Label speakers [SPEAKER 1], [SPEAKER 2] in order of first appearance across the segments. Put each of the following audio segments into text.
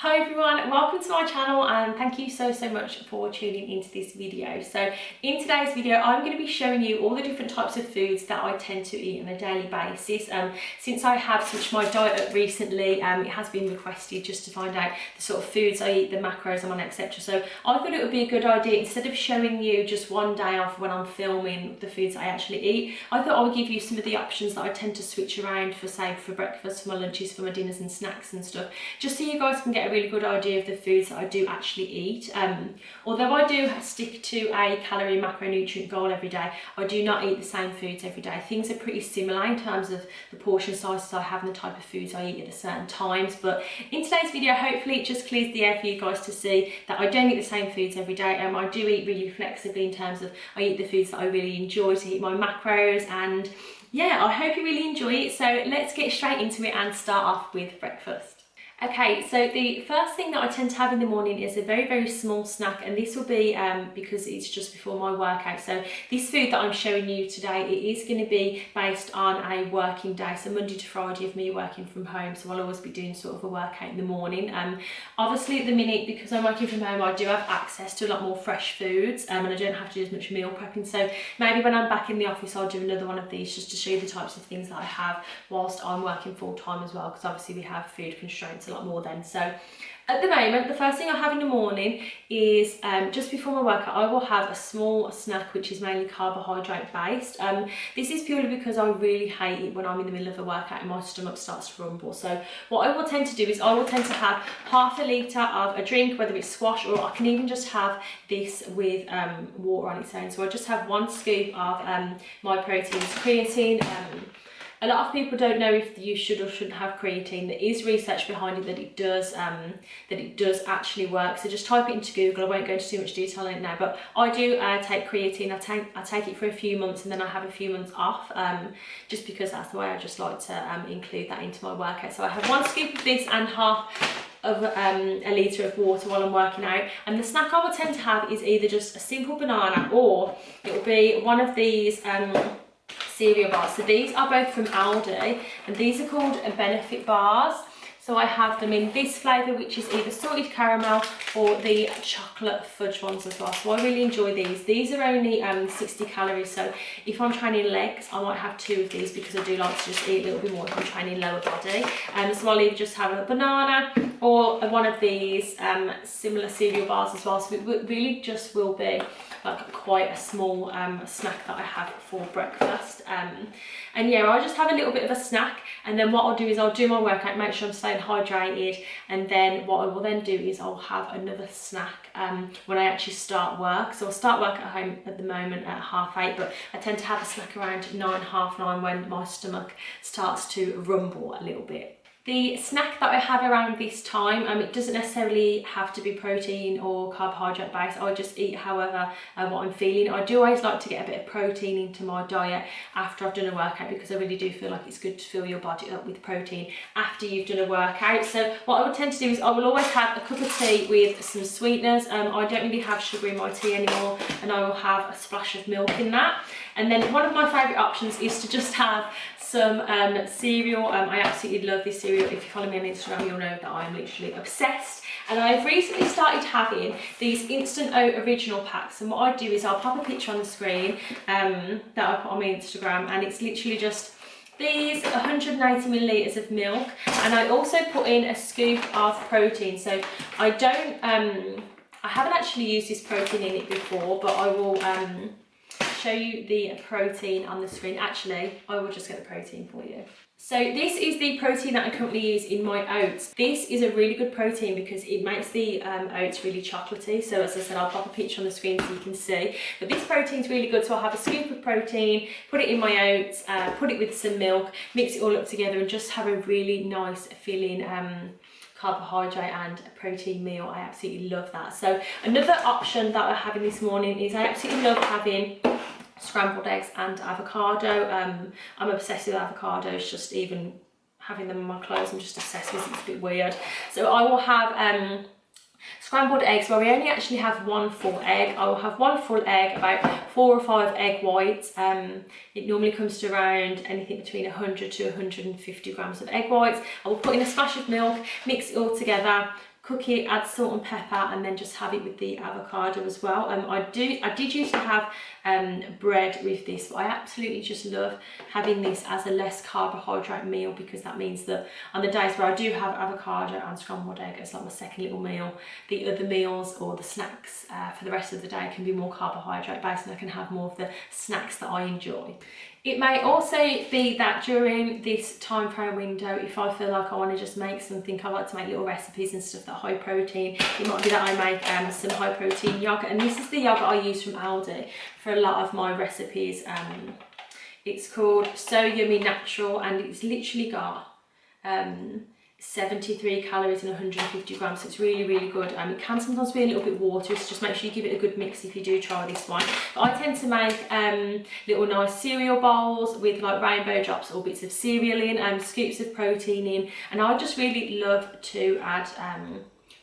[SPEAKER 1] Hi everyone, welcome to my channel and thank you so much for tuning into this video. So in today's video I'm going to be showing you all the different types of foods that I tend to eat on a daily basis. Since I have switched my diet up recently, it has been requested just to find out the sort of foods I eat, the macros I'm on, etc. So I thought it would be a good idea, instead of showing you just one day off when I'm filming the foods I actually eat, I thought I would give you some of the options that I tend to switch around for, say, for breakfast, for my lunches, for my dinners and snacks and stuff, just so you guys can get a really good idea of the foods that I do actually eat. Although I do stick to a calorie macronutrient goal every day, I do not eat the same foods every day. Things are pretty similar in terms of the portion sizes I have and the type of foods I eat at certain times, but in today's video hopefully it just clears the air for you guys to see that I don't eat the same foods every day. I do eat really flexibly in terms of I eat the foods that I really enjoy to hit my macros, and yeah, I hope you really enjoy it. So let's get straight into it and start off with breakfast. Okay, so the first thing that I tend to have in the morning is a very small snack, and this will be because it's just before my workout. So this food that I'm showing you today, it is going to be based on a working day, so Monday to Friday of me working from home, so I'll always be doing sort of a workout in the morning. Obviously at the minute, because I'm working from home, I do have access to a lot more fresh foods, and I don't have to do as much meal prepping, so maybe when I'm back in the office I'll do another one of these just to show you the types of things that I have whilst I'm working full time as well, because obviously we have food constraints a lot more then. So at the moment, the first thing I have in the morning is just before my workout, I will have a small snack which is mainly carbohydrate based. This is purely because I really hate it when I'm in the middle of a workout and my stomach starts to rumble. So what I will tend to do is I will tend to have half a litre of a drink, whether it's squash, or I can even just have this with water on its own. So I just have one scoop of my proteins, creatine. A lot of people don't know if you should or shouldn't have creatine. There is research behind it that it does actually work. So just type it into Google. I won't go into too much detail on it now, but I do take creatine. I take it for a few months and then I have a few months off, just because that's the way I just like to include that into my workout. So I have one scoop of this and half of a litre of water while I'm working out. And the snack I would tend to have is either just a simple banana, or it will be one of these cereal bars. So these are both from Aldi, and these are called Benefit bars. So I have them in this flavour, which is either salted caramel or the chocolate fudge ones as well. So I really enjoy these. These are only 60 calories, so if I'm training legs I might have two of these, because I do like to just eat a little bit more if I'm training lower body. So I'll either just have a banana or one of these similar cereal bars as well. So it really just will be like quite a small snack that I have for breakfast. And yeah, I just have a little bit of a snack, and then what I'll do is I'll do my workout, make sure I'm staying hydrated, and then what I will then do is I'll have another snack when I actually start work. So I'll start work at home at the moment at 8:30, but I tend to have a snack around 9, half 9, when my stomach starts to rumble a little bit. The snack that I have around this time, it doesn't necessarily have to be protein or carbohydrate based. I just eat however what I'm feeling. I do always like to get a bit of protein into my diet after I've done a workout, because I really do feel like it's good to fill your body up with protein after you've done a workout. So what I would tend to do is I will always have a cup of tea with some sweeteners. I don't really have sugar in my tea anymore, and I will have a splash of milk in that. And then one of my favourite options is to just have some cereal. I absolutely love this cereal. If you follow me on Instagram, you'll know that I am literally obsessed. And I've recently started having these instant oat original packs, and what I do is I'll pop a picture on the screen that I put on my Instagram, and it's literally just these 180 millilitres of milk, and I also put in a scoop of protein. So I haven't actually used this protein in it before, but I will show you the protein on the screen. Actually, I will just get the protein for you. So this is the protein that I currently use in my oats. This is a really good protein because it makes the oats really chocolatey. So as I said, I'll pop a picture on the screen so you can see. But this protein is really good. So I'll have a scoop of protein, put it in my oats, put it with some milk, mix it all up together, and just have a really nice filling carbohydrate and protein meal. I absolutely love that. So another option that I have in this morning is I absolutely love having scrambled eggs and avocado. I'm obsessed with avocados, just even having them in my clothes, I'm just obsessed with it. It's a bit weird. So I will have scrambled eggs where we only actually have one full egg. I will have one full egg, about 4 or 5 egg whites. It normally comes to around anything between 100 to 150 grams of egg whites. I will put in a splash of milk, mix it all together, cook it, add salt and pepper, and then just have it with the avocado as well. I did used to have bread with this, but I absolutely just love having this as a less carbohydrate meal, because that means that on the days where I do have avocado and scrambled egg as like my second little meal, the other meals or the snacks for the rest of the day can be more carbohydrate based, and I can have more of the snacks that I enjoy. It may also be that during this time frame window, if I feel like I want to just make something, I like to make little recipes and stuff that are high protein. It might be that I make some high protein yogurt, and this is the yogurt I use from Aldi for a lot of my recipes. It's called So Yummy Natural, and it's literally got 73 calories and 150 grams, so it's really, really good. It can sometimes be a little bit watery, so just make sure you give it a good mix if you do try this one. But I tend to make little nice cereal bowls with like rainbow drops or bits of cereal in, scoops of protein in, and I just really love to add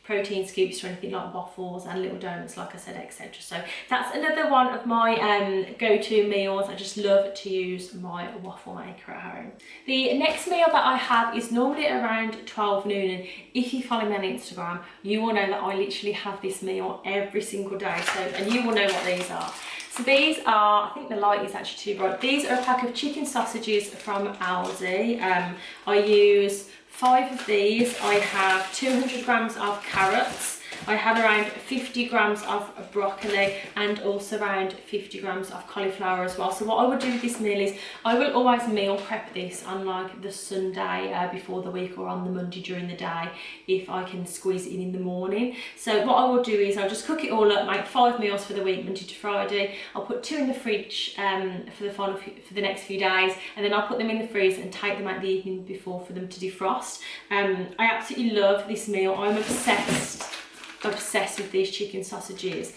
[SPEAKER 1] protein scoops for anything like waffles and little donuts, like I said, etc. So that's another one of my go-to meals. I just love to use my waffle maker at home. The next meal that I have is normally around 12 noon, and if you follow me on Instagram, you will know that I literally have this meal every single day. So, and you will know what these are. So these are, I think the light is actually too bright. These are a pack of chicken sausages from Aldi. I use 5 of these. I have 200 grams of carrots. I have around 50 grams of broccoli, and also around 50 grams of cauliflower as well. So what I would do with this meal is I will always meal prep this on like the Sunday before the week, or on the Monday during the day if I can squeeze it in the morning. So what I will do is I'll just cook it all up, make 5 meals for the week, Monday to Friday. I'll put 2 in the fridge for the next few days, and then I'll put them in the freezer and take them out the evening before for them to defrost. I absolutely love this meal. I'm obsessed with these chicken sausages.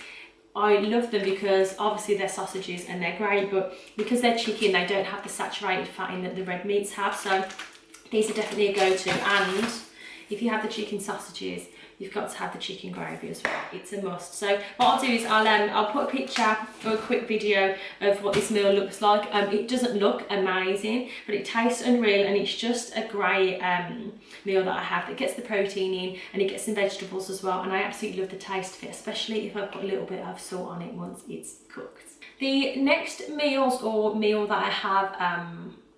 [SPEAKER 1] I love them because obviously they're sausages and they're great, but because they're chicken, they don't have the saturated fat in that the red meats have. So these are definitely a go-to. And if you have the chicken sausages, you've got to have the chicken gravy as well. It's a must. So what I'll do is I'll put a picture or a quick video of what this meal looks like. It doesn't look amazing, but it tastes unreal, and it's just a great meal that I have that gets the protein in, and it gets some vegetables as well, and I absolutely love the taste of it, especially if I put a little bit of salt on it once it's cooked. The next meal that I have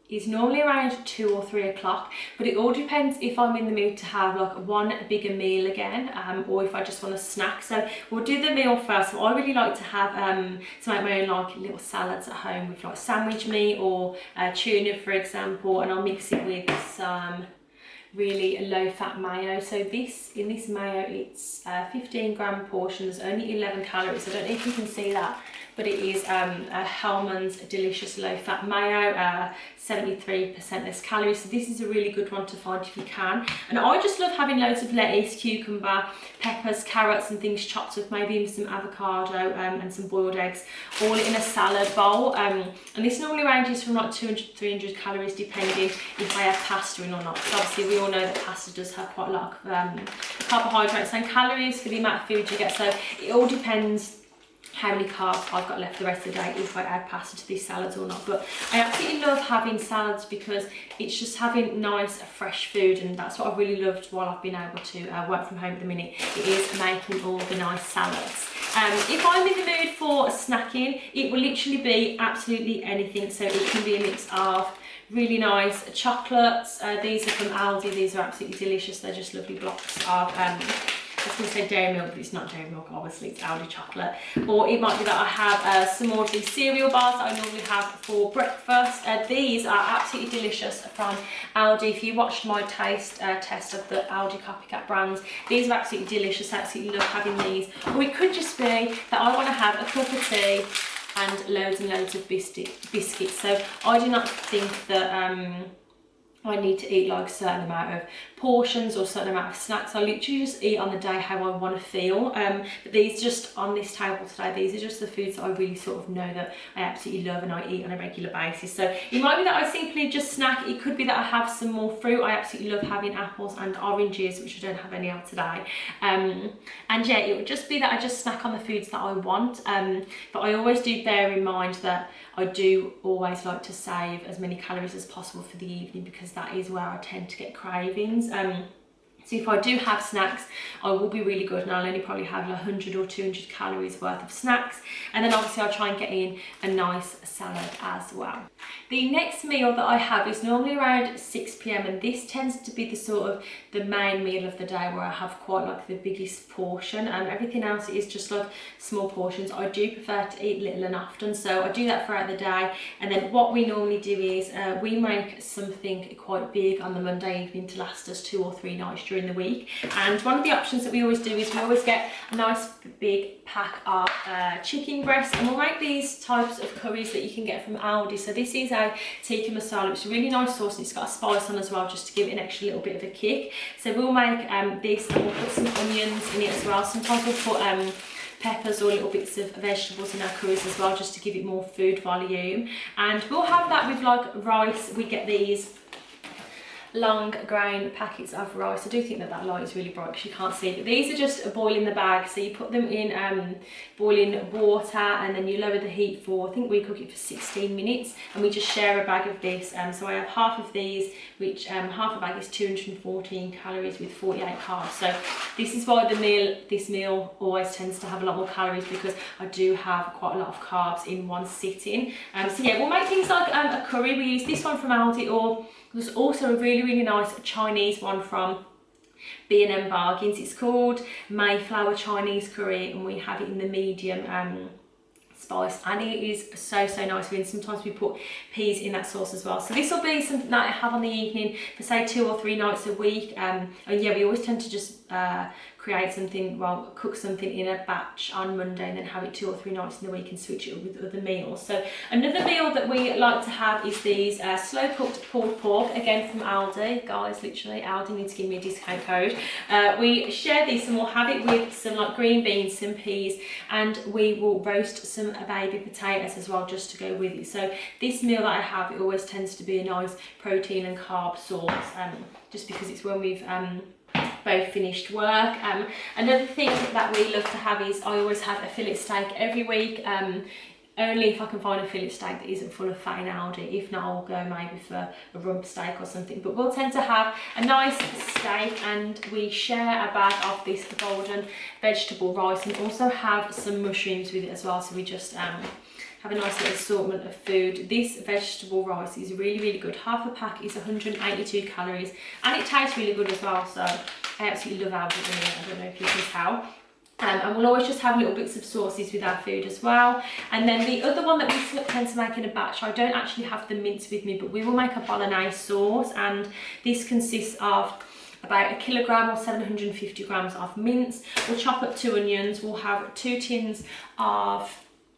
[SPEAKER 1] is normally around 2 or 3 o'clock, but it all depends if I'm in the mood to have like one bigger meal again, or if I just want a snack. So we'll do the meal first. So I really like to have to make my own like little salads at home with like sandwich meat or tuna, for example, and I'll mix it with some really low fat mayo. So in this mayo, it's 15 gram portions, only 11 calories. I don't know if you can see that, but it is a Hellmann's delicious low fat mayo, 73% less calories. So this is a really good one to find if you can. And I just love having loads of lettuce, cucumber, peppers, carrots and things chopped up, maybe even some avocado and some boiled eggs, all in a salad bowl. And this normally ranges from like 200-300 calories depending if I have pasta in or not. So obviously we all know that pasta does have quite a lot of carbohydrates and calories for the amount of food you get. So it all depends how many carbs I've got left the rest of the day if I add pasta to these salads or not. But I absolutely love having salads because it's just having nice fresh food, and that's what I've really loved while I've been able to work from home at the minute. It is making all the nice salads. If I'm in the mood for snacking, it will literally be absolutely anything. So it can be a mix of really nice chocolates. These are from Aldi. These are absolutely delicious. They're just lovely blocks of I was going to say dairy milk, but it's not dairy milk, obviously it's Aldi chocolate. Or it might be that I have some more of these cereal bars that I normally have for breakfast. These are absolutely delicious from Aldi. If you watched my taste test of the Aldi copycat brands, these are absolutely delicious. I absolutely love having these. Or it could just be that I want to have a cup of tea and loads of biscuits. So I do not think that I need to eat like a certain amount of portions or a certain amount of snacks. I literally just eat on the day how I want to feel. But these just on this table today, these are just the foods that I really sort of know that I absolutely love and I eat on a regular basis. So it might be that I simply just snack. It could be that I have some more fruit. I absolutely love having apples and oranges, which I don't have any of today. And yeah, it would just be that I just snack on the foods that I want. But I always do bear in mind that I do always like to save as many calories as possible for the evening, because that is where I tend to get cravings. So if I do have snacks, I will be really good, and I'll only probably have like 100 or 200 calories worth of snacks. And then obviously I'll try and get in a nice salad as well. The next meal that I have is normally around 6 p.m, and this tends to be the sort of the main meal of the day, where I have quite like the biggest portion. Everything else is just like small portions. I do prefer to eat little and often, so I do that throughout the day. And then what we normally do is we make something quite big on the Monday evening to last us 2 or 3 nights during the week. And one of the options that we always do is we always get a nice big pack of chicken breast, and we'll make these types of curries that you can get from Aldi. So this is a tikka masala. It's a really nice sauce, and it's got a spice on as well, just to give it an extra little bit of a kick. So we'll make this, and we'll put some onions in it as well. Sometimes we'll put peppers or little bits of vegetables in our curries as well, just to give it more food volume. And we'll have that with like rice. We get these long grain packets of rice. I do think that that light is really bright because you can't see it, but these are just boiling the bag. So you put them in boiling water, and then you lower the heat for, I think we cook it for 16 minutes, and we just share a bag of this. So I have half of these, which half a bag is 214 calories with 48 carbs. So this is why this meal always tends to have a lot more calories, because I do have quite a lot of carbs in one sitting. So yeah, we'll make things like a curry. We use this one from Aldi, or there's also a really nice Chinese one from B&M Bargains. It's called Mayflower Chinese curry, and we have it in the medium spice, and it is so nice. And sometimes we put peas in that sauce as well. So this will be something that I have on the evening for say 2 or 3 nights a week. And yeah, we always tend to just create something, well, cook something in a batch on Monday, and then have it 2 or 3 nights in the week and switch it up with other meals. So another meal that we like to have is these slow cooked pulled pork, again from Aldi. Guys, literally Aldi needs to give me a discount code. We share this, and we'll have it with some like green beans, some peas, and we will roast some baby potatoes as well, just to go with it. So this meal that I have, it always tends to be a nice protein and carb source, just because it's when we've both finished work. Another thing that we love to have is, I always have a fillet steak every week, only if I can find a fillet steak that isn't full of fat in Aldi. If not, I'll go maybe for a rump steak or something. But we'll tend to have a nice steak, and we share a bag of this golden vegetable rice, and also have some mushrooms with it as well. So we just have a nice little assortment of food. This vegetable rice is really good. Half a pack is 182 calories, and it tastes really good as well. So I absolutely love Aldi. I don't know if you can tell. And we'll always just have little bits of sauces with our food as well. And then the other one that we tend to make in a batch, I don't actually have the mince with me, but we will make a bolognese sauce, and this consists of about 1 kilogram or 750 grams of mince. We'll chop up 2 onions. We'll have 2 tins of,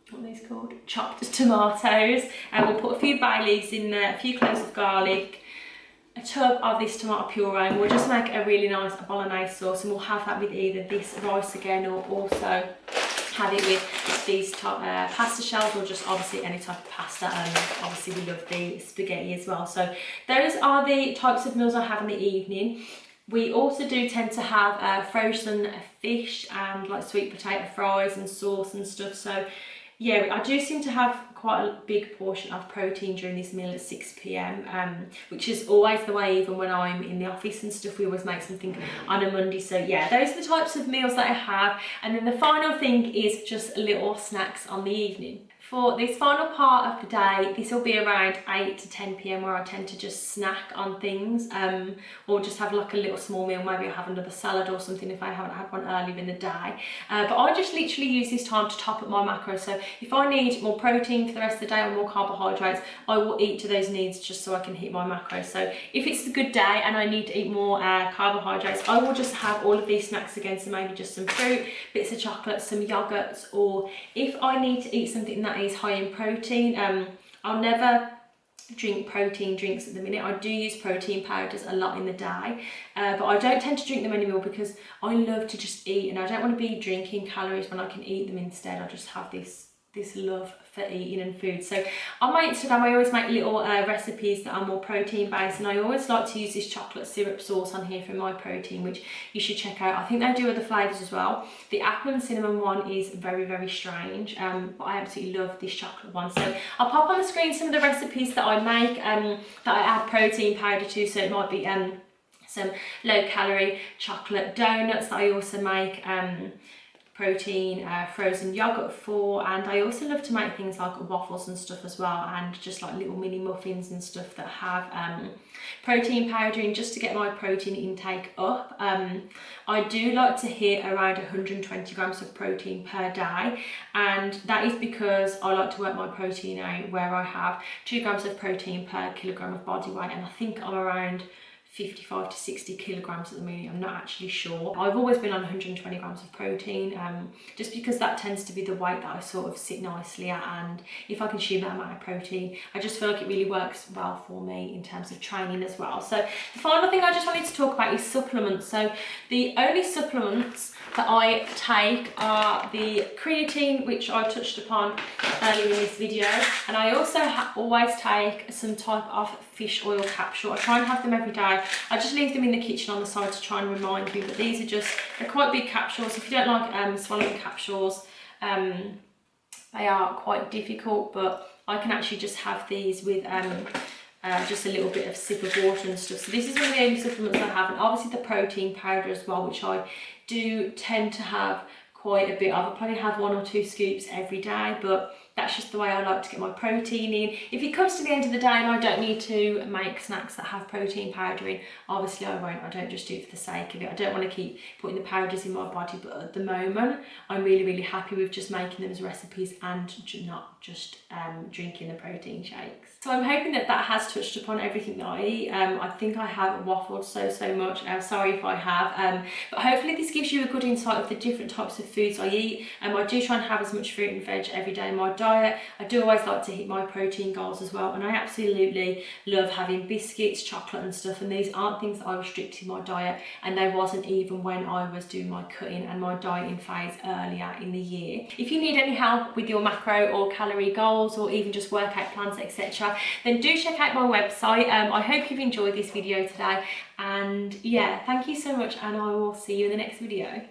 [SPEAKER 1] what are these called? Chopped tomatoes, and we'll put a few bay leaves in there, a few cloves of garlic, a tub of this tomato puree, and we'll just make a really nice bolognese sauce, and we'll have that with either this rice again, or also have it with these pasta shells, or just obviously any type of pasta. And obviously we love the spaghetti as well. So those are the types of meals I have in the evening. We also do tend to have frozen fish and like sweet potato fries and sauce and stuff. So yeah, I do seem to have quite a big portion of protein during this meal at 6 p.m, which is always the way. Even when I'm in the office and stuff, we always make something on a Monday. So yeah, those are the types of meals that I have. And then the final thing is just little snacks on the evening. For this final part of the day, this will be around 8 to 10 p.m, where I tend to just snack on things, or just have like a little small meal. Maybe I'll have another salad or something if I haven't had one earlier in the day. But I just literally use this time to top up my macros. So if I need more protein for the rest of the day or more carbohydrates, I will eat to those needs just so I can hit my macros. So if it's a good day and I need to eat more carbohydrates, I will just have all of these snacks again. So maybe just some fruit, bits of chocolate, some yogurts, or if I need to eat something that is high in protein, I'll never drink protein drinks at the minute. I do use protein powders a lot in the day, but I don't tend to drink them anymore because I love to just eat, and I don't want to be drinking calories when I can eat them instead. I just have this love for eating and food. So on my Instagram, I always make little recipes that are more protein based, and I always like to use this chocolate syrup sauce on here for my protein, which you should check out. I think they do other flavours as well. The apple and cinnamon one is very strange, but I absolutely love this chocolate one. So I'll pop on the screen some of the recipes that I make, that I add protein powder to. So it might be some low calorie chocolate donuts that I also make protein frozen yogurt for, and I also love to make things like waffles and stuff as well, and just like little mini muffins and stuff that have protein powder in, just to get my protein intake up. I do like to hit around 120 grams of protein per day, and that is because I like to work my protein out where I have 2 grams of protein per kilogram of body weight, and I think I'm around 55 to 60 kilograms at the moment. I'm not actually sure. I've always been on 120 grams of protein, just because that tends to be the weight that I sort of sit nicely at, and if I consume that amount of protein, I just feel like it really works well for me in terms of training as well. So the final thing I just wanted to talk about is supplements. So the only supplements that I take are the creatine, which I touched upon earlier in this video, and I also always take some type of fish oil capsule. I try and have them every day. I just leave them in the kitchen on the side to try and remind me, but these are just, they're quite big capsules. If you don't like swallowing capsules, they are quite difficult, but I can actually just have these with just a little bit of sip of water and stuff. So this is one of the only supplements I have, and obviously the protein powder as well, which I do tend to have quite a bit of. I probably have 1 or 2 scoops every day, but that's just the way I like to get my protein in. If it comes to the end of the day and I don't need to make snacks that have protein powder in, obviously I won't. I don't just do it for the sake of it. I don't want to keep putting the powders in my body, but at the moment I'm really happy with just making them as recipes and not just drinking the protein shakes. So I'm hoping that that has touched upon everything that I eat. I think I have waffled so much. Sorry if I have, but hopefully this gives you a good insight of the different types of foods I eat. I do try and have as much fruit and veg every day in my diet. I do always like to hit my protein goals as well, and I absolutely love having biscuits, chocolate and stuff, and these aren't things that I restrict in my diet, and they wasn't even when I was doing my cutting and my dieting phase earlier in the year. If you need any help with your macro or calorie goals, or even just workout plans, etc., then do check out my website. I hope you've enjoyed this video today, and yeah, thank you so much, and I will see you in the next video.